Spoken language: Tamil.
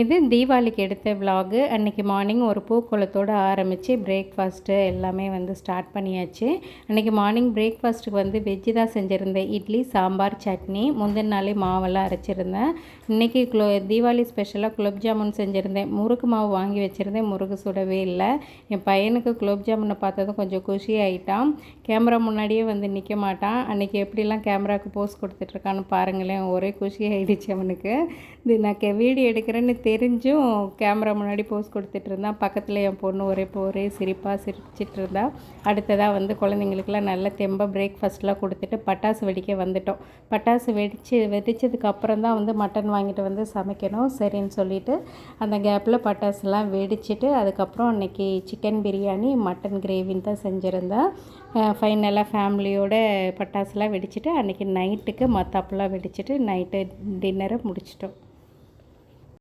இது தீபாவளிக்கு எடுத்த விலாகு. அன்றைக்கி மார்னிங் ஒரு பூக்கோலத்தோடு ஆரம்பித்து பிரேக்ஃபாஸ்ட்டு எல்லாமே வந்து ஸ்டார்ட் பண்ணியாச்சு. அன்றைக்கி மார்னிங் பிரேக்ஃபாஸ்ட்டுக்கு வந்து வெஜ்ஜு தான் செஞ்சுருந்தேன். இட்லி, சாம்பார், சட்னி. முந்தின நாளே மாவெல்லாம் அரைச்சிருந்தேன். இன்றைக்கி தீபாவளி ஸ்பெஷலாக குலோப் ஜாமுன் செஞ்சுருந்தேன். முறுக்கு மாவு வாங்கி வச்சுருந்தேன், முறுக்கு சுடவே இல்லை. என் பையனுக்கு குலோப் ஜாமுனை பார்த்ததும் கொஞ்சம் குஷி ஆகிட்டான். கேமரா முன்னாடியே வந்து நிற்க மாட்டான். அன்றைக்கி எப்படிலாம் கேமராவுக்கு போஸ் கொடுத்துட்ருக்கான்னு பாருங்களேன். ஒரே குஷி ஆகிடுச்சு அவனுக்கு. இது நான் வீடியோ எடுக்கிறேன்னு தெரிஞ்சும் கேமரா முன்னாடி போஸ் கொடுத்துட்டு இருந்தான். பக்கத்தில் என் பொண்ணு ஒரே சிரிப்பாக சிரிச்சிட்டு இருந்தா. அடுத்ததாக வந்து குழந்தைங்களுக்குலாம் நல்ல தெம்பாக பிரேக்ஃபாஸ்ட்லாம் கொடுத்துட்டு பட்டாசு வெடிக்க வந்துட்டோம். பட்டாசு வெடித்ததுக்கு அப்புறம் தான் வந்து மட்டன் வாங்கிட்டு வந்து சமைக்கணும். சரின்னு சொல்லிவிட்டு அந்த கேப்பில் பட்டாசுலாம் வெடிச்சிட்டு அதுக்கப்புறம் அன்றைக்கி சிக்கன் பிரியாணி, மட்டன் கிரேவின்னு தான் செஞ்சுருந்தேன். ஃபைனலாக ஃபேமிலியோட பட்டாசுலாம் வெடிச்சிட்டு அன்றைக்கி நைட்டுக்கு மத்தாப்புலாம் வெடிச்சிட்டு நைட்டு டின்னரை முடிச்சிட்டோம்.